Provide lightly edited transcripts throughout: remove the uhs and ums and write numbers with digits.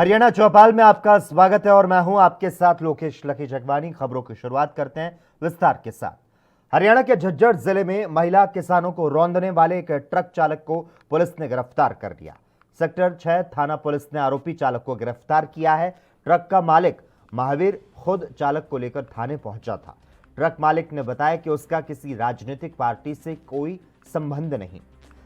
हरियाणा चौपाल में आपका स्वागत है और मैं हूं आपके साथ लोकेश लकी जगवानी। खबरों की शुरुआत करते हैं विस्तार के साथ। हरियाणा के झज्जर जिले में महिला किसानों को रौंदने वाले एक ट्रक चालक को पुलिस ने गिरफ्तार कर लिया। सेक्टर 6 थाना पुलिस ने आरोपी चालक को गिरफ्तार किया है। ट्रक का मालिक महावीर खुद चालक को लेकर थाने पहुंचा था। ट्रक मालिक ने बताया कि उसका किसी राजनीतिक पार्टी से कोई संबंध नहीं।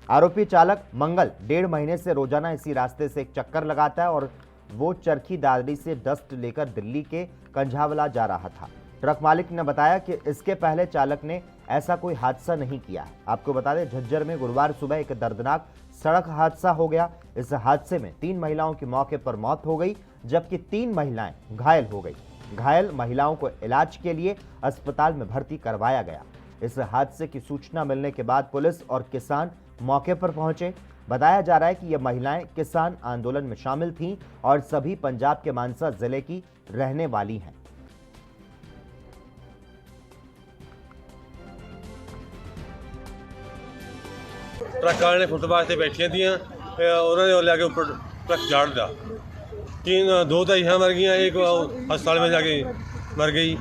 आरोपी चालक मंगल 1.5 महीने से रोजाना इसी रास्ते से एक चक्कर लगाता है और वो चरखी दादरी से डस्ट लेकर दिल्ली के कंझावला जा रहा था। ट्रक मालिक ने बताया कि इसके पहले चालक ने ऐसा कोई हादसा नहीं किया है। आपको बता दें, झज्जर में गुरुवार सुबह एक दर्दनाक सड़क हादसा हो गया। इस हादसे में 3 महिलाओं की मौके पर मौत हो गई, जबकि 3 महिलाएं घायल हो गई। घायल महिलाओं को इलाज के लिए अस्पताल में भर्ती करवाया गया। इस हादसे की सूचना मिलने के बाद पुलिस और किसान मौके पर पहुंचे। बताया जा रहा है कि ये महिलाएं किसान आंदोलन में शामिल थीं और सभी पंजाब के मानसा जिले की रहने वाली हैं। ट्रक वाले ने फुटपाथ से बैठिया थी, उन्होंने लिया के ऊपर ट्रक झाड़ दिया। 2 तो यहाँ मर गई, एक अस्पताल में जाके मर गई,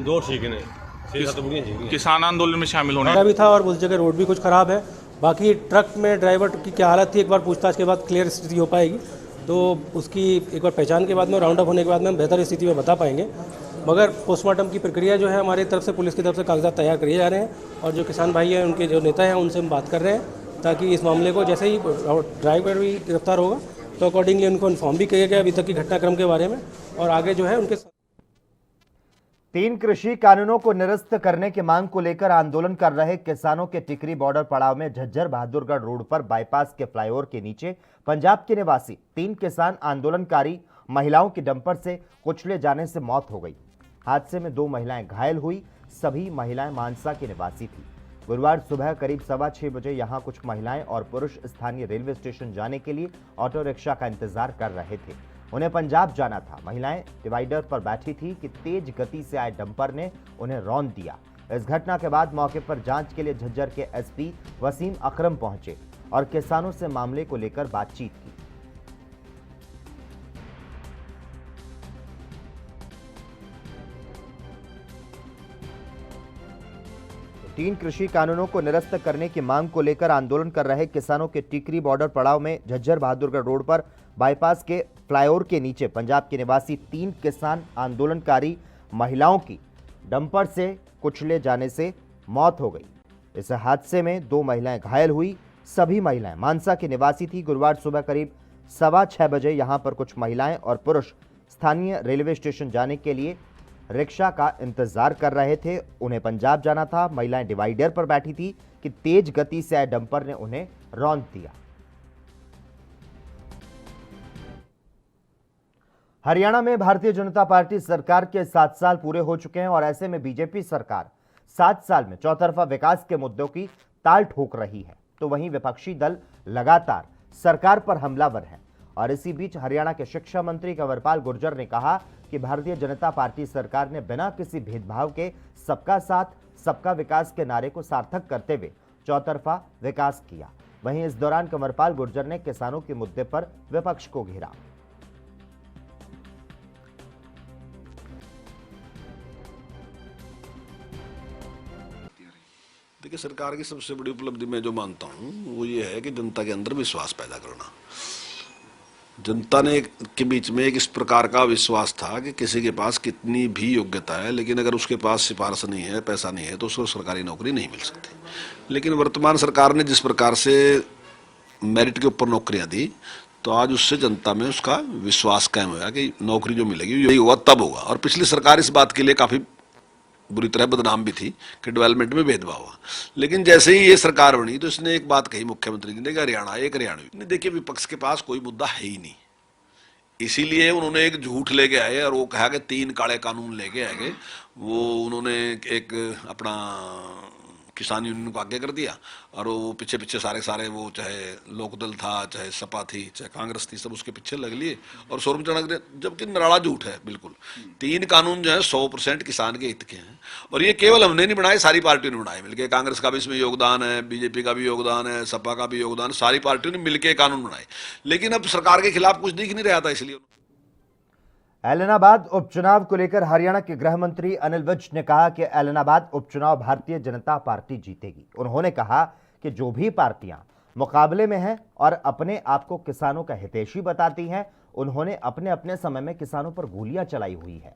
2 ठीक ने, 6-7 बुढ़ियाँ ठीक हैं। किसान आंदोलन में शामिल होने भी था और उस जगह रोड भी कुछ खराब है। बाकी ट्रक में ड्राइवर की क्या हालत थी, एक बार पूछताछ के बाद क्लियर स्थिति हो पाएगी, तो उसकी एक बार पहचान के बाद में, राउंड अप होने के बाद में हम बेहतर स्थिति में बता पाएंगे। मगर पोस्टमार्टम की प्रक्रिया जो है हमारी तरफ से, पुलिस की तरफ से कागजात तैयार किए जा रहे हैं और जो किसान भाई हैं, उनके जो नेता हैं, उनसे हम बात कर रहे हैं ताकि इस मामले को जैसे ही ड्राइवर भी गिरफ्तार होगा तो अकॉर्डिंगली उनको इन्फॉर्म भी किया गया अभी तक की घटनाक्रम के बारे में, और आगे जो है उनके 3 कृषि कानूनों को निरस्त करने की मांग को लेकर आंदोलन कर रहे किसानों के टिकरी बॉर्डर पड़ाव में झज्जर बहादुरगढ़ रोड पर बाईपास के फ्लाईओवर के नीचे पंजाब के निवासी 3 किसान आंदोलनकारी महिलाओं की डंपर से कुचले जाने से मौत हो गई। हादसे में 2 महिलाएं घायल हुई। सभी महिलाएं मानसा की निवासी थी। गुरुवार सुबह करीब 6:15 बजे यहां कुछ महिलाएं और पुरुष स्थानीय रेलवे स्टेशन जाने के लिए ऑटो रिक्शा का इंतजार कर रहे थे। उन्हें पंजाब जाना था। महिलाएं डिवाइडर पर बैठी थी कि तेज गति से आए डंपर ने उन्हें रौंद दिया। इस घटना के बाद मौके पर जांच के लिए झज्जर के एसपी वसीम अकरम पहुंचे और किसानों से मामले को लेकर बातचीत की। तीन कृषि कानूनों को निरस्त करने की मांग को लेकर आंदोलन कर रहे किसानों के टिकरी बॉर्डर पड़ाव में झज्जर बहादुरगढ़ रोड पर बाईपास के फ्लाईओवर के नीचे पंजाब के निवासी 3 किसान आंदोलनकारी महिलाओं की डंपर से कुचले जाने से मौत हो गई। इस हादसे में 2 महिलाएं घायल हुई। सभी महिलाएं मानसा की निवासी थी। गुरुवार सुबह करीब 6:15 बजे यहां पर कुछ महिलाएं और पुरुष स्थानीय रेलवे स्टेशन जाने के लिए रिक्शा का इंतजार कर रहे थे। उन्हें पंजाब जाना था। महिलाएं डिवाइडर पर बैठी थी कि तेज गति से आए डंपर ने उन्हें रौंद दिया। हरियाणा में भारतीय जनता पार्टी सरकार के 7 साल पूरे हो चुके हैं और ऐसे में बीजेपी सरकार 7 साल में चौतरफा विकास के मुद्दों की ताल ठोक रही है, तो वहीं विपक्षी दल लगातार सरकार पर हमलावर हैं। और इसी बीच हरियाणा के शिक्षा मंत्री कंवरपाल गुर्जर ने कहा कि भारतीय जनता पार्टी सरकार ने बिना किसी भेदभाव के सबका साथ सबका विकास के नारे को सार्थक करते हुए चौतरफा विकास किया। वहीं इस दौरान कंवरपाल गुर्जर ने किसानों के मुद्दे पर विपक्ष को घेरा। देखिए, सरकार की सबसे बड़ी उपलब्धि मैं जो मानता हूँ वो ये है कि जनता के अंदर विश्वास पैदा करना। जनता ने के बीच में एक इस प्रकार का विश्वास था कि किसी के पास कितनी भी योग्यता है, लेकिन अगर उसके पास सिफारिश नहीं है, पैसा नहीं है, तो उसको सरकारी नौकरी नहीं मिल सकती। लेकिन वर्तमान सरकार ने जिस प्रकार से मेरिट के ऊपर नौकरियां दी, तो आज उससे जनता में उसका विश्वास कायम हुआ कि नौकरी जो मिलेगी यही हुआ तब होगा। और पिछली सरकार इस बात के लिए काफी बुरी तरह बदनाम भी थी कि डेवलपमेंट में भेदभाव हुआ। लेकिन जैसे ही ये सरकार बनी तो इसने एक बात कही मुख्यमंत्री जी ने कि हरियाणा एक हरियाणवी। देखिए, विपक्ष के पास कोई मुद्दा है ही नहीं, इसीलिए उन्होंने एक झूठ लेके आए और वो कहा कि 3 काले कानून लेके आएंगे। वो उन्होंने एक अपना किसान यूनियन को आगे कर दिया और वो पीछे पीछे सारे वो चाहे लोकदल था, चाहे सपा थी, चाहे कांग्रेस थी, सब उसके पीछे लग लिए और शोरूम चढ़ा दिया, जबकि निराला झूठ है बिल्कुल। 3 कानून जो है 100% किसान के हित के हैं और ये केवल हमने नहीं बनाए, सारी पार्टियों ने बनाए मिलकर। कांग्रेस का भी इसमें योगदान है, बीजेपी का भी योगदान है, सपा का भी योगदान, सारी पार्टियों ने मिलकर कानून बनाए। लेकिन अब सरकार के खिलाफ कुछ दिख नहीं रहा था, इसलिए ऐलनाबाद उपचुनाव को लेकर हरियाणा के गृह मंत्री अनिल विज ने कहा कि ऐलनाबाद उपचुनाव भारतीय जनता पार्टी जीतेगी। उन्होंने कहा कि जो भी पार्टियां मुकाबले में हैं और अपने आप को किसानों का हितैषी बताती हैं, उन्होंने अपने अपने समय में किसानों पर गोलियां चलाई हुई है।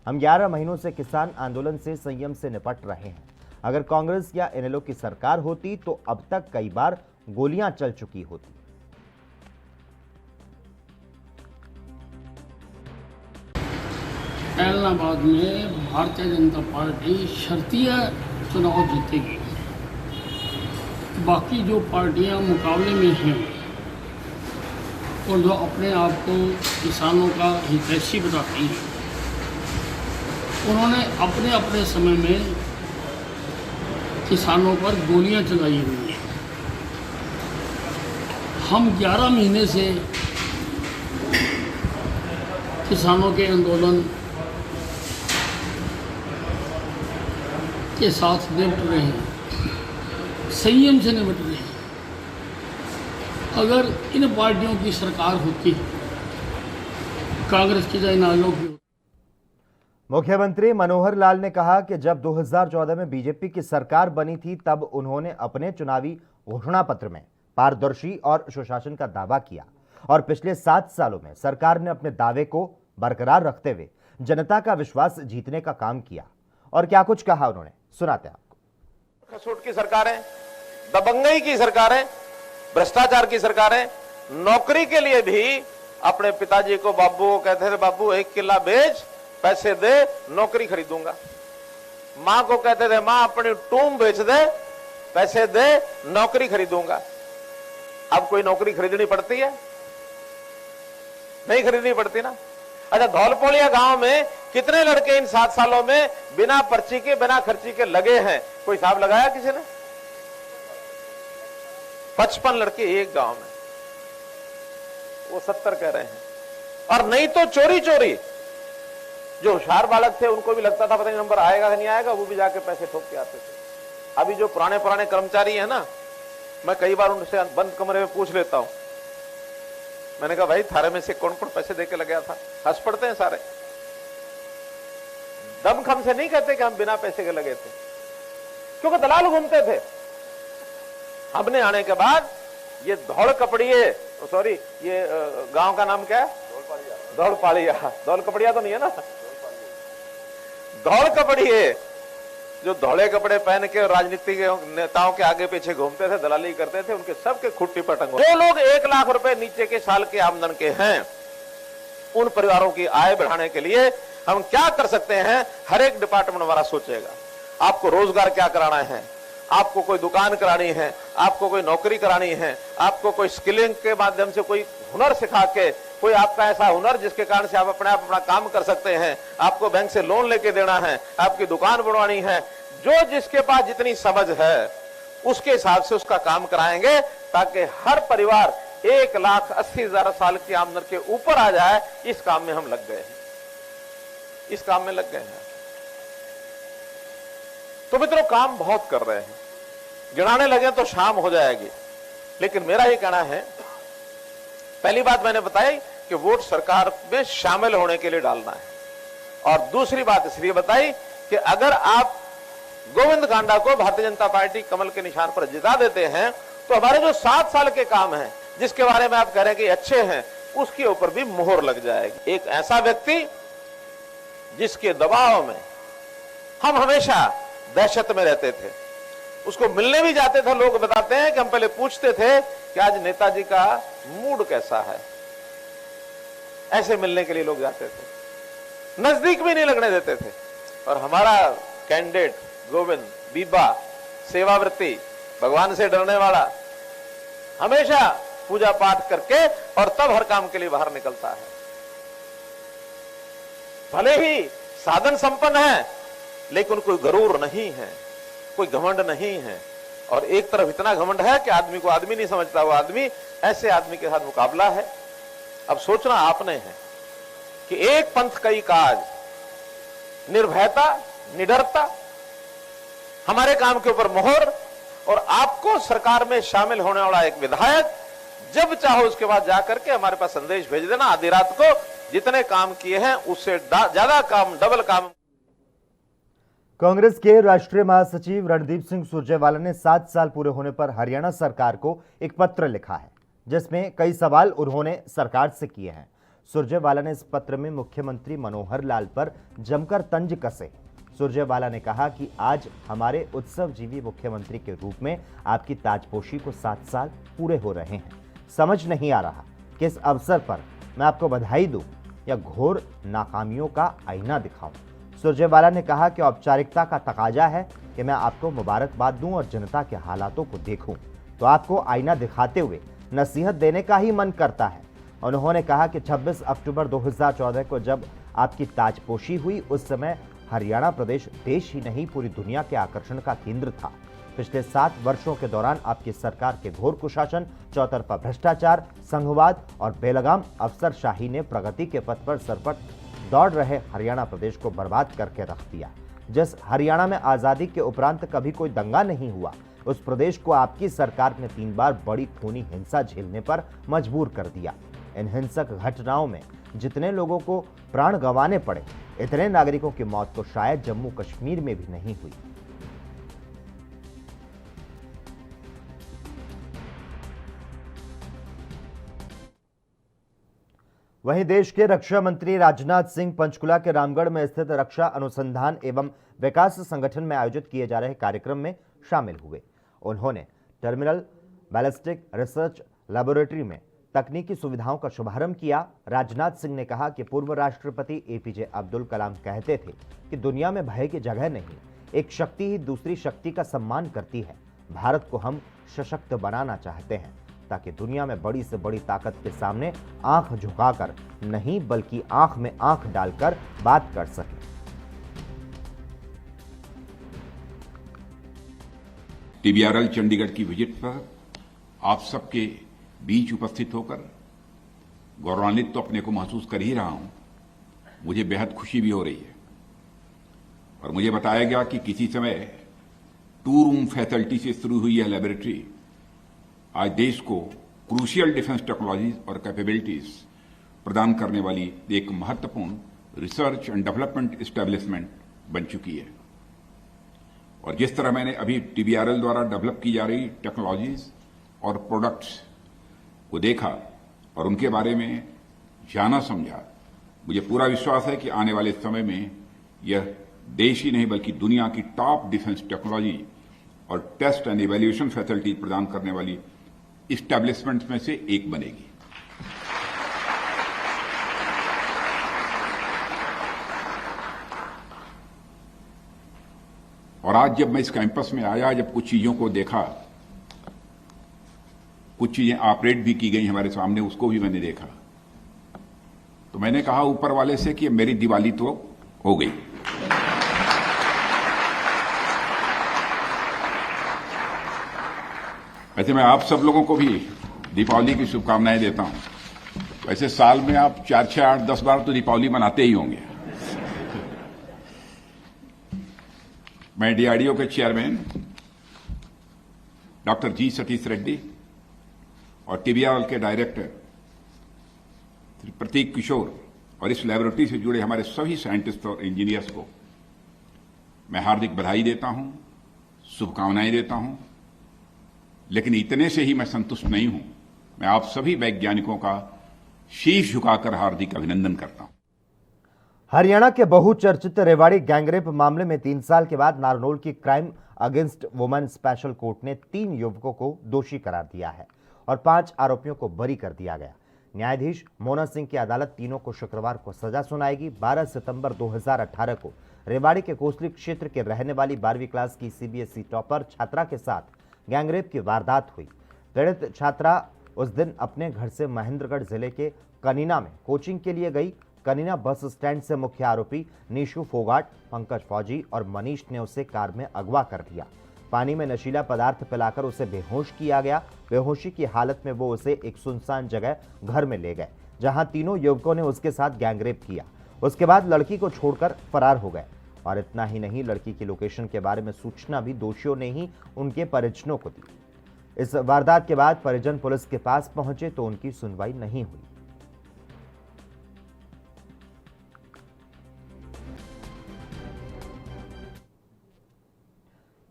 हम 11 महीनों से किसान आंदोलन से संयम से निपट रहे हैं। अगर कांग्रेस या इनेलो की सरकार होती तो अब तक कई बार गोलियां चल चुकी होती। ऐलनाबाद में भारतीय जनता पार्टी शर्तिया चुनाव जीतेगी। बाकी जो पार्टियां मुकाबले में हैं और जो अपने आप को किसानों का हितैषी बताती हैं, उन्होंने अपने अपने समय में किसानों पर गोलियां चलाई हुई हैं। हम 11 महीने से किसानों के आंदोलन के साथ निपट रहे हैं, संयम से निपट रहे हैं। अगर इन पार्टियों की सरकार होती, कांग्रेस की चाहे इनेलो की। मुख्यमंत्री मनोहर लाल ने कहा कि जब 2014 में बीजेपी की सरकार बनी थी तब उन्होंने अपने चुनावी घोषणा पत्र में पारदर्शी और सुशासन का दावा किया और पिछले 7 सालों में सरकार ने अपने दावे को बरकरार रखते हुए जनता का विश्वास जीतने का काम किया। और क्या कुछ कहा उन्होंने, सुनाते हैं आपको। खसूट की सरकारें, दबंगई की सरकारें, भ्रष्टाचार की सरकारें, नौकरी के लिए भी अपने पिताजी को बाबू को कहते थे, बाबू 1 किला बेच, पैसे दे, नौकरी खरीदूंगा। मां को कहते थे, मां अपनी टूम बेच दे, पैसे दे, नौकरी खरीदूंगा। अब कोई नौकरी खरीदनी पड़ती है? नहीं खरीदनी पड़ती ना। अच्छा, धौलपोलिया गांव में कितने लड़के इन 7 सालों में बिना पर्ची के, बिना खर्ची के लगे हैं? कोई हिसाब लगाया किसी ने? 55 लड़के एक गांव में, वो 70 कह रहे हैं। और नहीं तो चोरी चोरी, जो होशियार बालक थे उनको भी लगता था पता नहीं नंबर आएगा कि नहीं आएगा, वो भी जाके पैसे ठोक के आते थे। अभी जो पुराने कर्मचारी है ना, मैं कई बार उनसे बंद कमरे में पूछ लेता हूं, मैंने कहा भाई थारे में से कौन कौन पैसे देके लगा था? हंस पड़ते हैं सारे। दमखम से नहीं कहते कि हम बिना पैसे के लगे थे, क्योंकि दलाल घूमते थे। हमने आने के बाद ये धौल कपड़िए, सॉरी ये गांव का नाम क्या है? धौलपाड़िया। धौल कपड़िया तो नहीं है ना? धौल कपड़िए जो धौले कपड़े पहन के राजनीतिक नेताओं के आगे पीछे घूमते थे, दलाली करते थे, उनके सबके खुट्टी पटंग। जो लोग 1 लाख रुपए नीचे के साल के आमदन के हैं, उन परिवारों की आय बढ़ाने के लिए हम क्या कर सकते हैं? हर एक डिपार्टमेंट हमारा सोचेगा। आपको रोजगार क्या कराना है, आपको कोई दुकान करानी है, आपको कोई नौकरी करानी है, आपको कोई स्किलिंग के माध्यम से कोई हुनर सिखा के, कोई आपका ऐसा हुनर जिसके कारण से आप अपना काम कर सकते हैं, आपको बैंक से लोन लेके देना है, आपकी दुकान बनवानी है, जो जिसके पास जितनी समझ है उसके हिसाब से उसका काम कराएंगे, ताकि हर परिवार 1,80,000 साल की आमदन के ऊपर आ जाए। इस काम में हम लग गए हैं, इस काम में लग गए हैं। तो मित्रों, काम बहुत कर रहे हैं, गिनाने लगे तो शाम हो जाएगी। लेकिन मेरा ये कहना है, पहली बात मैंने बताई कि वोट सरकार में शामिल होने के लिए डालना है, और दूसरी बात इसलिए बताई कि अगर आप गोविंद कांडा को भारतीय जनता पार्टी कमल के निशान पर जिता देते हैं तो हमारे जो 7 साल के काम हैं, जिसके बारे में आप कह रहे हैं कि अच्छे हैं, उसके ऊपर भी मोहर लग जाएगी। एक ऐसा व्यक्ति जिसके दबाव में हम हमेशा दहशत में रहते थे, उसको मिलने भी जाते थे, लोग बताते हैं कि हम पहले पूछते थे कि आज नेताजी का मूड कैसा है। ऐसे मिलने के लिए लोग जाते थे, नजदीक भी नहीं लगने देते थे। और हमारा कैंडिडेट गोविंद बीबा, सेवावृत्ति, भगवान से डरने वाला, हमेशा पूजा पाठ करके और तब हर काम के लिए बाहर निकलता है। भले ही साधन संपन्न है, लेकिन कोई गरूर नहीं है, कोई घमंड नहीं है। और एक तरफ इतना घमंड है कि आदमी को आदमी नहीं समझता, वो आदमी ऐसे आदमी के साथ मुकाबला है। अब सोचना आपने है कि एक पंथ कई काज, निर्भयता, निडरता, हमारे काम के ऊपर मोहर, और आपको सरकार में शामिल होने वाला एक विधायक जब चाहो उसके बाद जाकर के हमारे पास संदेश भेज देना। आधी रात को जितने काम किए हैं उससे ज्यादा काम, डबल काम। कांग्रेस के राष्ट्रीय महासचिव रणदीप सिंह सुरजेवाला ने 7 साल पूरे होने पर हरियाणा सरकार को एक पत्र लिखा है, जिसमें कई सवाल उन्होंने सरकार से किए हैं। सुरजेवाला ने इस पत्र में मुख्यमंत्री मनोहर लाल पर जमकर तंज कसे। सुरजेवाला ने कहा कि आज हमारे उत्सवजीवी मुख्यमंत्री के रूप में आपकी ताजपोशी को 7 साल पूरे हो रहे हैं। समझ नहीं आ रहा कि इस अवसर पर मैं आपको बधाई दूं या घोर नाकामियों का आईना दिखाऊं। सुरजेवाला ने कहा कि औपचारिकता का तकाजा है कि मैं आपको मुबारकबाद दूं और जनता के हालातों को देखूं तो आपको आईना दिखाते हुए नसीहत देने का ही मन करता है। उन्होंने कहा कि 26 अक्टूबर 2014 को जब आपकी ताजपोशी हुई, उस समय हरियाणा प्रदेश देश ही नहीं पूरी दुनिया के आकर्षण का केंद्र था। पिछले 7 वर्षों के दौरान आपकी सरकार के घोर कुशासन, चौतरफा भ्रष्टाचार, संघवाद और बेलगाम अफसरशाही ने प्रगति के पथ पर सरपट दौड़ रहे हरियाणा प्रदेश को बर्बाद करके रख दिया। जिस हरियाणा में आजादी के उपरांत कभी कोई दंगा नहीं हुआ, उस प्रदेश को आपकी सरकार ने 3 बार बड़ी खूनी हिंसा झेलने पर मजबूर कर दिया। इन हिंसक घटनाओं में जितने लोगों को प्राण गंवाने पड़े, इतने नागरिकों की मौत तो शायद जम्मू कश्मीर में भी नहीं हुई। वहीं देश के रक्षा मंत्री राजनाथ सिंह पंचकुला के रामगढ़ में स्थित रक्षा अनुसंधान एवं विकास संगठन में आयोजित किए जा रहे कार्यक्रम में शामिल हुए। उन्होंने टर्मिनल बैलिस्टिक रिसर्च लेबोरेटरी में तकनीकी सुविधाओं का शुभारंभ किया। राजनाथ सिंह ने कहा कि पूर्व राष्ट्रपति एपीजे अब्दुल कलाम कहते थे कि दुनिया में भय की जगह नहीं, एक शक्ति ही दूसरी शक्ति का सम्मान करती है। भारत को हम सशक्त बनाना चाहते हैं ताकि दुनिया में बड़ी से बड़ी ताकत के सामने आंख झुकाकर नहीं बल्कि आंख में आंख डालकर बात कर सके। टीबीआरएल चंडीगढ़ की विजिट पर आप सबके बीच उपस्थित होकर गौरवान्वित तो अपने को महसूस कर ही रहा हूं, मुझे बेहद खुशी भी हो रही है। और मुझे बताया गया कि किसी समय 2 रूम फैसिलिटी से शुरू हुई यह लेबोरेटरी आज देश को क्रूशियल डिफेंस टेक्नोलॉजीज और कैपेबिलिटीज प्रदान करने वाली एक महत्वपूर्ण रिसर्च एंड डेवलपमेंट एस्टेब्लिशमेंट बन चुकी है। और जिस तरह मैंने अभी टीबीआरएल द्वारा डेवलप की जा रही टेक्नोलॉजीज और प्रोडक्ट्स को देखा और उनके बारे में जाना समझा, मुझे पूरा विश्वास है कि आने वाले समय में यह देश ही नहीं बल्कि दुनिया की टॉप डिफेंस टेक्नोलॉजी और टेस्ट एंड इवैल्यूएशन फैसिलिटी प्रदान करने वाली इस्टेब्लिशमेंट्स में से एक बनेगी। और आज जब मैं इस कैंपस में आया, जब कुछ चीजों को देखा, कुछ चीजें ऑपरेट भी की गई हमारे सामने, उसको भी मैंने देखा, तो मैंने कहा ऊपर वाले से कि मेरी दिवाली तो हो गई। वैसे मैं आप सब लोगों को भी दीपावली की शुभकामनाएं देता हूं। वैसे साल में आप 4, 6, 8, 10 बार तो दीपावली मनाते ही होंगे। मैं डीआरडीओ के चेयरमैन डॉक्टर जी सतीश रेड्डी और टीबीआरएल के डायरेक्टर श्री प्रतीक किशोर और इस लैबोरेटरी से जुड़े हमारे सभी साइंटिस्ट और इंजीनियर्स को मैं हार्दिक बधाई देता हूं, शुभकामनाएं देता हूं। लेकिन इतने से ही मैं संतुष्ट नहीं हूं। मैं आप सभी वैज्ञानिकों का शीश झुकाकर हार्दिक अभिनंदन करता हूं। हरियाणा के बहुचर्चित रेवाड़ी गैंगरेप मामले में 3 साल के बाद नारनौल की crime against women special court ने 3 युवकों को दोषी करार दिया है और 5 आरोपियों को बरी कर दिया गया। न्यायाधीश मोना सिंह की अदालत तीनों को शुक्रवार को सजा सुनाएगी। 12 सितंबर 2018 को रेवाड़ी के कोसली क्षेत्र के रहने वाली 12वीं क्लास की सीबीएसई टॉपर छात्रा के साथ गैंगरेप की वारदात हुई। पीड़ित छात्रा उस दिन अपने घर से महेंद्रगढ़ जिले के कनीना में कोचिंग के लिए गई। कनीना बस स्टैंड से मुख्य आरोपी नीशू फोगाट, पंकज फौजी और मनीष ने उसे कार में अगवा कर लिया। पानी में नशीला पदार्थ पिलाकर उसे बेहोश किया गया। बेहोशी की हालत में वो उसे एक सुनसान जगह घर में ले गए, जहां तीनों युवकों ने उसके साथ गैंगरेप किया। उसके बाद लड़की को छोड़कर फरार हो गए। और इतना ही नहीं, लड़की की लोकेशन के बारे में सूचना भी दोषियों ने ही उनके परिजनों को दी। इस वारदात के बाद परिजन पुलिस के पास पहुंचे तो उनकी सुनवाई नहीं हुई।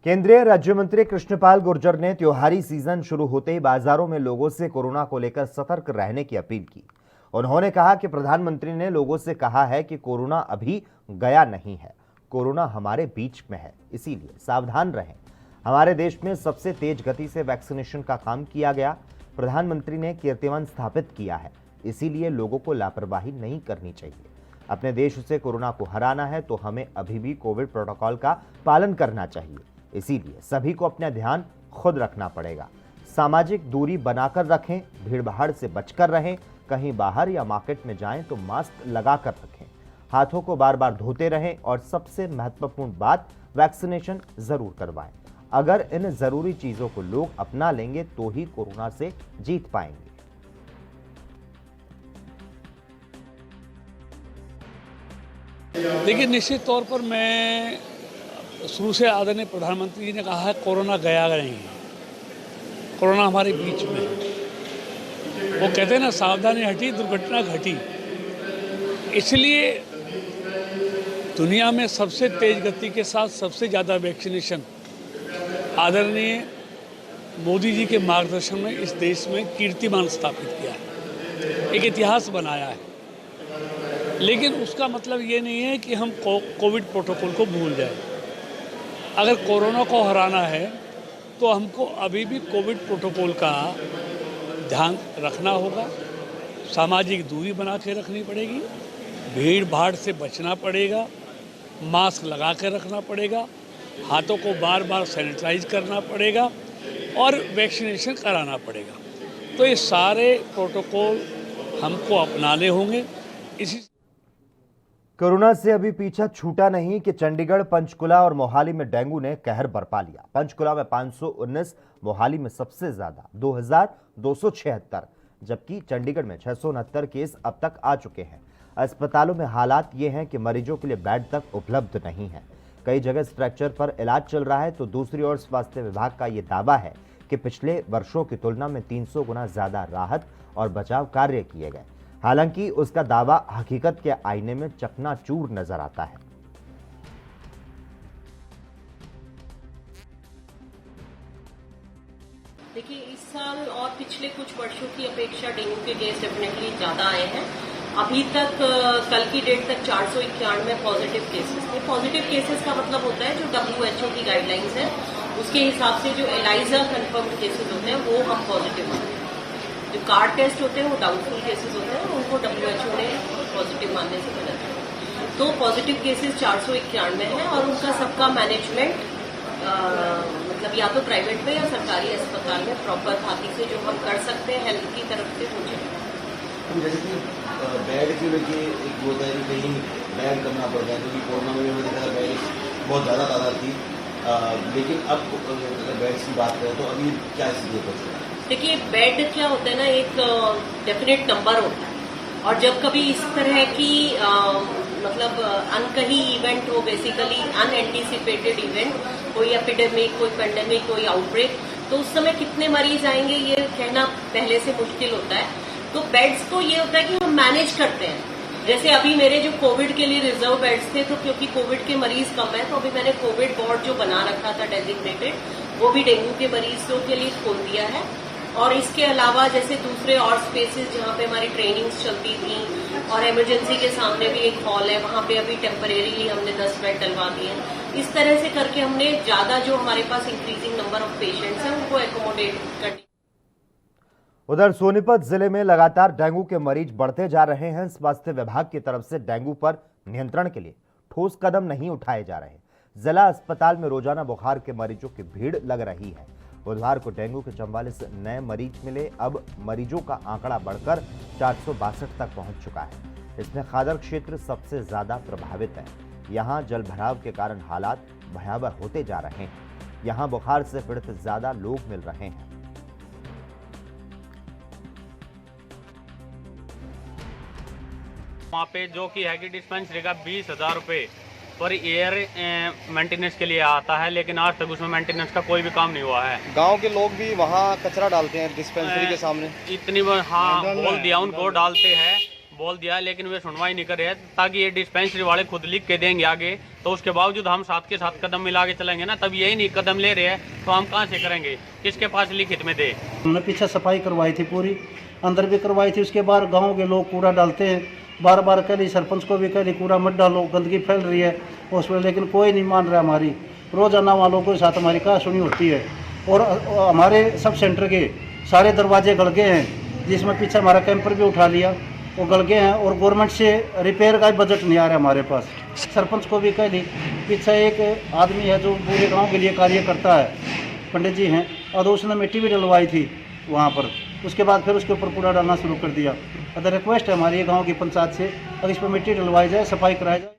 केंद्रीय राज्य मंत्री कृष्णपाल गुर्जर ने त्योहारी सीजन शुरू होते ही बाजारों में लोगों से कोरोना को लेकर सतर्क रहने की अपील की। उन्होंने कहा कि प्रधानमंत्री ने लोगों से कहा है कि कोरोना अभी गया नहीं है, कोरोना हमारे बीच में है, इसीलिए सावधान रहें। हमारे देश में सबसे तेज गति से वैक्सीनेशन का काम किया गया। प्रधानमंत्री ने कीर्तिमान स्थापित किया है, इसीलिए लोगों को लापरवाही नहीं करनी चाहिए। अपने देश से कोरोना को हराना है तो हमें अभी भी कोविड प्रोटोकॉल का पालन करना चाहिए। इसीलिए सभी को अपना ध्यान खुद रखना पड़ेगा। सामाजिक दूरी बनाकर रखें, भीड़भाड़ से बचकर रहें। कहीं बाहर या मार्केट में जाएं तो मास्क लगाकर रखें। हाथों को बार बार धोते रहें और सबसे महत्वपूर्ण बात, वैक्सीनेशन जरूर करवाएं। अगर इन जरूरी चीजों को लोग अपना लेंगे तो ही कोरोना से जीत पाएंगे। देखिए, निश्चित तौर पर मैं शुरू से आदरणीय प्रधानमंत्री जी ने कहा है कोरोना गया नहीं है, कोरोना हमारे बीच में है। वो कहते हैं ना, सावधानी हटी दुर्घटना घटी। इसलिए दुनिया में सबसे तेज गति के साथ सबसे ज़्यादा वैक्सीनेशन आदरणीय मोदी जी के मार्गदर्शन में इस देश में कीर्तिमान स्थापित किया है, एक इतिहास बनाया है। लेकिन उसका मतलब ये नहीं है कि हम कोविड प्रोटोकॉल को भूल जाएं। अगर कोरोना को हराना है तो हमको अभी भी कोविड प्रोटोकॉल का ध्यान रखना होगा। सामाजिक दूरी बना के रखनी पड़ेगी, भीड़ भाड़ से बचना पड़ेगा, मास्क लगा के रखना पड़ेगा, हाथों को बार बार सैनिटाइज करना पड़ेगा और वैक्सीनेशन कराना पड़ेगा। तो ये सारे प्रोटोकॉल हमको अपनाने होंगे। इसी कोरोना से अभी पीछा छूटा नहीं कि चंडीगढ़, पंचकुला और मोहाली में डेंगू ने कहर बरपा लिया। पंचकुला में 519, मोहाली में सबसे ज्यादा 2276, जबकि चंडीगढ़ में 669 केस अब तक आ चुके हैं। अस्पतालों में हालात ये हैं कि मरीजों के लिए बेड तक उपलब्ध नहीं है। कई जगह स्ट्रेचर पर इलाज चल रहा है। तो दूसरी ओर स्वास्थ्य विभाग का ये दावा है कि पिछले वर्षों की तुलना में 300 गुना ज्यादा राहत और बचाव कार्य किए गए। हालांकि उसका दावा हकीकत के आईने में चकनाचूर नजर आता है। देखिए, इस साल और पिछले कुछ वर्षों की अपेक्षा डेंगू के केस डेफिनेटली ज्यादा आए हैं। अभी तक कल की डेट तक 491 पॉजिटिव केसेस थे। पॉजिटिव केसेस का मतलब होता है जो WHO की गाइडलाइंस है उसके हिसाब से जो एलाइजा कंफर्म्ड केसेस होते हैं वो हम पॉजिटिव मानते हैं। जो कार्ड टेस्ट होते हैं वो डाउटफुल केसेस होते हैं, उनको WHO ने पॉजिटिव मानने से गलत है। तो पॉजिटिव केसेस 491 हैं और उनका सबका मैनेजमेंट मतलब या तो प्राइवेट में या सरकारी अस्पताल में प्रॉपर खाती से जो हम कर सकते हैं हेल्थ की तरफ से हो जाए। जैसे कि बेड की लेके एक होता है कि कहीं बेड करना पड़ता है, क्योंकि कोरोना में मैंने देखा बेड बहुत ज़्यादा तादाद थी, लेकिन अब अगर बेड्स की बात करें तो अभी क्या स्थिति है? देखिए, बेड क्या होता है ना, एक डेफिनेट नंबर होता है और जब कभी इस तरह की मतलब अनकही इवेंट हो, बेसिकली अनएंटिसिपेटेड इवेंट, कोई एपिडेमिक, कोई पेंडेमिक, कोई आउटब्रेक, तो उस समय कितने मरीज आएंगे ये कहना पहले से मुश्किल होता है। तो बेड्स को ये होता है कि हम मैनेज करते हैं। जैसे अभी मेरे जो कोविड के लिए रिजर्व बेड्स थे, तो क्योंकि कोविड के मरीज कम है तो अभी मैंने कोविड वार्ड जो बना रखा था डेजिग्नेटेड, वो भी डेंगू के मरीजों के लिए खोल दिया है। और इसके अलावा जैसे दूसरे और स्पेसेस जहाँ पे हमारी ट्रेनिंग्स चलती थी और इमरजेंसी के सामने भी एक हॉल है, वहाँ पे अभी टेम्परेरीली हमने 10 बेड डलवा दिए हैं। इस तरह से करके हमने ज्यादा जो हमारे पास इंक्रीजिंग नंबर ऑफ पेशेंट्स हैं उनको एकोमोडेट कर दिया। उधर सोनीपत जिले में लगातार डेंगू के मरीज बढ़ते जा रहे हैं। स्वास्थ्य विभाग की तरफ से डेंगू पर नियंत्रण के लिए ठोस कदम नहीं उठाए जा रहे। जिला अस्पताल में रोजाना बुखार के मरीजों की भीड़ लग रही है। बुधवार को डेंगू के 44 नए मरीज मिले। अब मरीजों का आंकड़ा बढ़कर 462 तक पहुंच चुका है। इसमें खादर क्षेत्र सबसे ज्यादा प्रभावित है। यहां जल भराव के कारण हालात भयावह होते जा रहे हैं। यहां बुखार से पीड़ित ज्यादा लोग मिल रहे हैं। वहाँ पे जो कि है कि डिस्पेंसरी का 20,000 रुपये पर ईयर मेंटेनेंस के लिए आता है, लेकिन आज तक उसमें मेंटेनेंस का कोई भी काम नहीं हुआ है। गांव के लोग भी वहाँ कचरा डालते हैं डिस्पेंसरी के सामने। इतनी हाँ बोल दिया उनको डालते हैं, बोल दिया, लेकिन वे सुनवाई नहीं कर रहे हैं। ताकि ये डिस्पेंसरी वाले खुद लिख के देंगे आगे, तो उसके बावजूद हम साथ के साथ कदम मिला के चलेंगे ना। तब यही नहीं कदम ले रहे हैं तो हम कहाँ से करेंगे, किसके पास लिखित में दे। हमने पीछे सफाई करवाई थी, पूरी अंदर भी करवाई थी। उसके बाद गाँव के लोग कूड़ा डालते हैं, बार बार कह रही, सरपंच को भी कह रही कूड़ा मत डालो, गंदगी फैल रही है उसमें, लेकिन कोई नहीं मान रहा हमारी। रोजाना वालों के साथ हमारी कहा सुनी होती है। और हमारे सब सेंटर के सारे दरवाजे गल गए हैं, जिसमें पीछे हमारा कैंपर भी उठा लिया, वो गल गए हैं। और गवर्नमेंट से रिपेयर का बजट नहीं आ रहा हमारे पास। सरपंच को भी कह ली, पीछे एक आदमी है जो पूरे गाँव के लिए कार्य करता है, पंडित जी हैं, और उसने मिट्टी भी डलवाई थी वहाँ पर। उसके बाद फिर उसके ऊपर कूड़ा डालना शुरू कर दिया। अगर रिक्वेस्ट है हमारी गांव की पंचायत से, अगर इस पर मिट्टी डलवाई जाए, सफाई कराई जाए।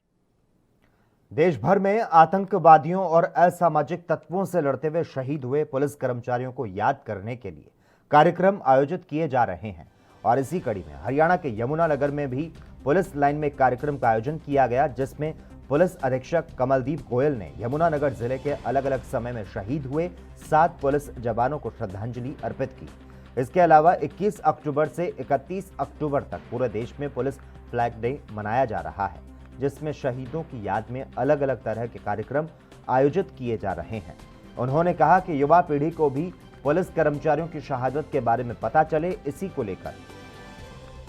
देश भर में आतंकवादियों और असामाजिक तत्वों से लड़ते हुए शहीद हुए पुलिस कर्मचारियों को याद करने के लिए कार्यक्रम आयोजित किए जा रहे हैं। और इसी कड़ी में हरियाणा के यमुनानगर में भी पुलिस लाइन में कार्यक्रम का आयोजन किया गया, जिसमें पुलिस अधीक्षक कमलदीप गोयल ने यमुनानगर जिले के अलग अलग समय में शहीद हुए 7 पुलिस जवानों को श्रद्धांजलि अर्पित की। इसके अलावा 21 अक्टूबर से 31 अक्टूबर तक पूरे देश में पुलिस फ्लैग डे मनाया जा रहा है, जिसमें शहीदों की याद में अलग अलग तरह के कार्यक्रम आयोजित किए जा रहे हैं। उन्होंने कहा कि युवा पीढ़ी को भी पुलिस कर्मचारियों की शहादत के बारे में पता चले, इसी को लेकर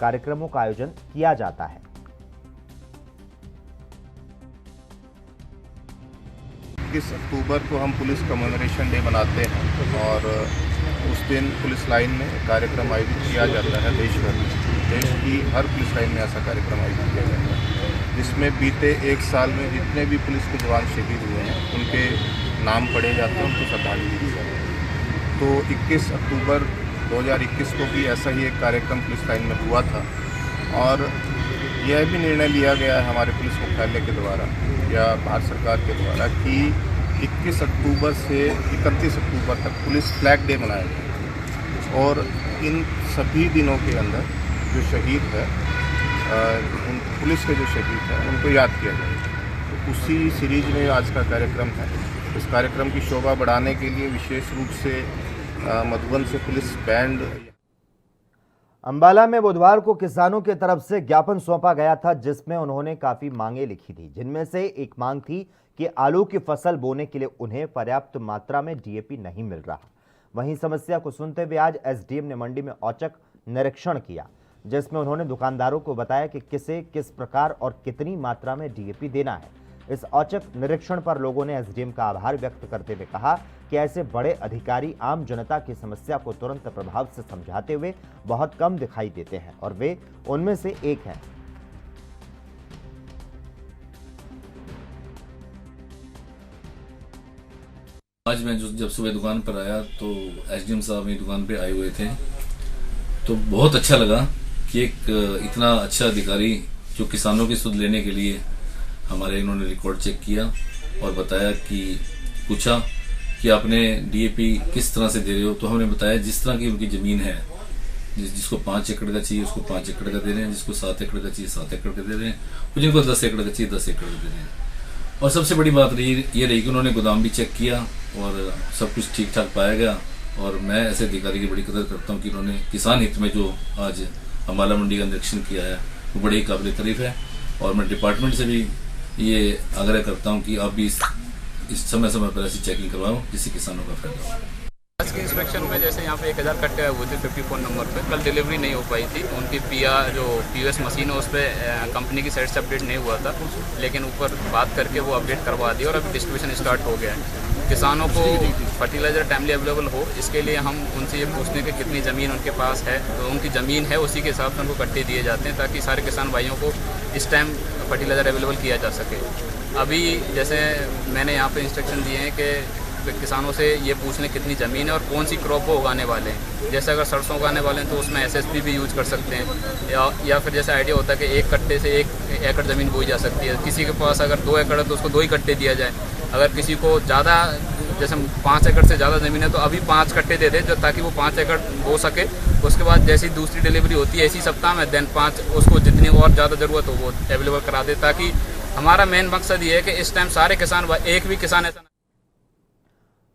कार्यक्रमों का आयोजन किया जाता है। 21 अक्टूबर को हम पुलिस कमेमोरेशन डे मनाते हैं और उस दिन पुलिस लाइन में कार्यक्रम आयोजित किया जाता है। देश भर में, देश की हर पुलिस लाइन में ऐसा कार्यक्रम आयोजित किया जाता है, जिसमें बीते 1 साल में जितने भी पुलिस के जवान शहीद हुए हैं उनके नाम पढ़े जाते हैं, उनको श्रद्धांजलि दी जाती है। तो 21 अक्टूबर 2021 को भी ऐसा ही एक कार्यक्रम पुलिस लाइन में हुआ था और यह भी निर्णय लिया गया है हमारे पुलिस मुख्यालय के द्वारा या भारत सरकार के द्वारा कि 21 अक्टूबर से 31 अक्टूबर तक पुलिस फ्लैग डे मनाया जाए और इन सभी दिनों के अंदर जो शहीद है, उन पुलिस के जो शहीद हैं उनको याद किया जाए। तो उसी सीरीज में आज का कार्यक्रम है। इस कार्यक्रम की शोभा बढ़ाने के लिए विशेष रूप से मधुबन से पुलिस बैंड। अंबाला में बुधवार को किसानों की तरफ से ज्ञापन सौंपा गया था, जिसमें उन्होंने काफी मांगे लिखी थी, जिनमें से एक मांग थी कि आलू की फसल बोने के लिए उन्हें पर्याप्त मात्रा में डीएपी नहीं मिल रहा। वहीं समस्या को सुनते हुए आज एसडीएम ने मंडी में औचक निरीक्षण किया, जिसमें उन्होंने दुकानदारों को बताया कि किसे किस प्रकार और कितनी मात्रा में डीएपी देना है। इस औचक निरीक्षण पर लोगों ने एसडीएम का आभार व्यक्त करते हुए कहा कि ऐसे बड़े अधिकारी आम जनता की समस्या को तुरंत प्रभाव से समझाते हुए बहुत कम दिखाई देते हैं और वे उनमें से एक हैं। आज मैं जब सुबह दुकान पर आया तो एसडीएम साहब मेरी दुकान पे आए हुए थे, तो बहुत अच्छा लगा कि एक इतना अच्छा अधिकारी जो किसानों की सुध लेने के लिए हमारे इन्होंने रिकॉर्ड चेक किया और बताया कि पूछा कि आपने डीएपी किस तरह से दे रहे हो, तो हमने बताया जिस तरह की उनकी ज़मीन है, जिसको 5 एकड़ का चाहिए उसको 5 एकड़ का दे रहे हैं, जिसको 7 एकड़ का चाहिए 7 एकड़ का दे रहे हैं, और जिनको 10 एकड़ का चाहिए 10 एकड़ का दे रहे हैं। और सबसे बड़ी बात ये रही कि उन्होंने गोदाम भी चेक किया और सब कुछ ठीक ठाक पाया गया। और मैं ऐसे अधिकारी की बड़ी कदर करता हूँ कि उन्होंने किसान हित में जो आज अंबाला मंडी का निरीक्षण किया है वो बड़ी काबिल तारीफ है। और मैं डिपार्टमेंट से भी ये आग्रह करता हूं कि आप भी इस समय पर ऐसी चेकिंग करवाओ जिससे किसानों का फायदा हो। आज के इंस्पेक्शन में जैसे यहाँ पे 1000 कट्टे हुए थे 54 नंबर पे, कल डिलीवरी नहीं हो पाई थी। उनकी जो पीओएस मशीन है उस पर कंपनी की साइड से अपडेट नहीं हुआ था, लेकिन ऊपर बात करके वो अपडेट करवा दी और अभी डिस्ट्रीब्यूशन स्टार्ट हो गया है। किसानों को फर्टिलाइज़र टाइमली अवेलेबल हो, इसके लिए हम उनसे ये पूछते हैं कि कितनी ज़मीन उनके पास है, तो उनकी ज़मीन है उसी के हिसाब से उनको कट्टे दिए जाते हैं ताकि सारे किसान भाइयों को इस टाइम फर्टिलाइज़र अवेलेबल किया जा सके। अभी जैसे मैंने यहाँ पे इंस्ट्रक्शन दिए हैं कि किसानों से ये पूछ लें कितनी ज़मीन है और कौन सी क्रॉप वो उगाने वाले हैं। जैसे अगर सरसों उगाने वाले हैं तो उसमें एसएसपी भी यूज कर सकते हैं, या फिर जैसे आइडिया होता है कि 1 कट्टे से 1 एकड़ ज़मीन बोई जा सकती है। किसी के पास अगर 2 एकड़ है तो उसको 2 ही कट्टे दिया जाए। अगर किसी को ज़्यादा जैसे 5 एकड़ से ज़्यादा ज़मीन है तो अभी 5 कट्टे दे दे, जो ताकि वो 5 एकड़ बो सके। उसके बाद जैसी दूसरी डिलीवरी होती है इसी सप्ताह में, देन 5 उसको जितनी और ज़्यादा ज़रूरत हो वो अवेलेबल करा दे, ताकि हमारा मेन मकसद ये है कि इस टाइम सारे किसान, एक भी किसान ऐसा।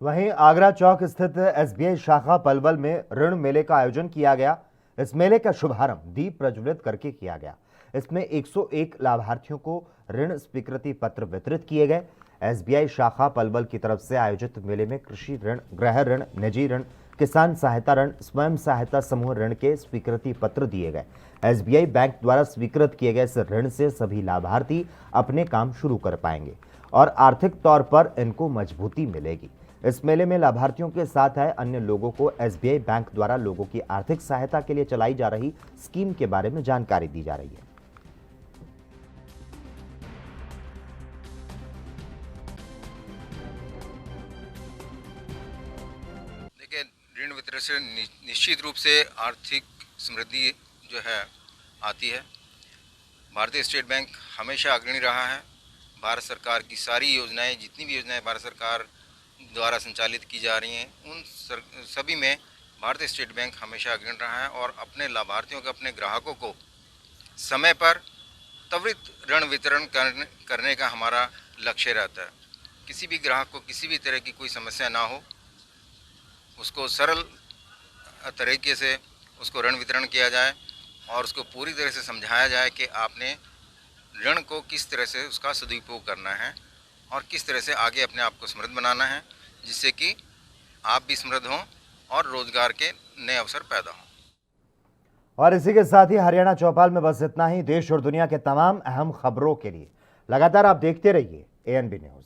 वहीं आगरा चौक स्थित एसबीआई शाखा पलवल में ऋण मेले का आयोजन किया गया। इस मेले का शुभारंभ दीप प्रज्वलित करके किया गया। इसमें 101 लाभार्थियों को ऋण स्वीकृति पत्र वितरित किए गए। एसबीआई शाखा पलवल की तरफ से आयोजित मेले में कृषि ऋण, गृह ऋण, निजी ऋण, किसान सहायता ऋण, स्वयं सहायता समूह ऋण के स्वीकृति पत्र दिए गए। एसबीआई बैंक द्वारा स्वीकृत किए गए इस ऋण से सभी लाभार्थी अपने काम शुरू कर पाएंगे और आर्थिक तौर पर इनको मजबूती मिलेगी। इस मेले में लाभार्थियों के साथ आए अन्य लोगों को एसबीआई बैंक द्वारा लोगों की आर्थिक सहायता के लिए चलाई जा रही स्कीम के बारे में जानकारी दी जा रही है। देखिए, ऋण वितरण से निश्चित रूप से आर्थिक समृद्धि जो है आती है। भारतीय स्टेट बैंक हमेशा अग्रणी रहा है। भारत सरकार की सारी योजनाएं, जितनी भी योजनाएं भारत सरकार द्वारा संचालित की जा रही हैं, उन सभी में भारतीय स्टेट बैंक हमेशा अग्रणी रहा है और अपने लाभार्थियों को, अपने ग्राहकों को समय पर त्वरित ऋण वितरण करने का हमारा लक्ष्य रहता है। किसी भी ग्राहक को किसी भी तरह की कोई समस्या ना हो, उसको सरल तरीके से उसको ऋण वितरण किया जाए और उसको पूरी तरह से समझाया जाए कि आपने ऋण को किस तरह से उसका सदुपयोग करना है और किस तरह से आगे अपने आप को समृद्ध बनाना है, जिससे कि आप भी समृद्ध हों और रोजगार के नए अवसर पैदा हों। और इसी के साथ ही हरियाणा चौपाल में बस इतना ही। देश और दुनिया के तमाम अहम खबरों के लिए लगातार आप देखते रहिए ANB न्यूज़।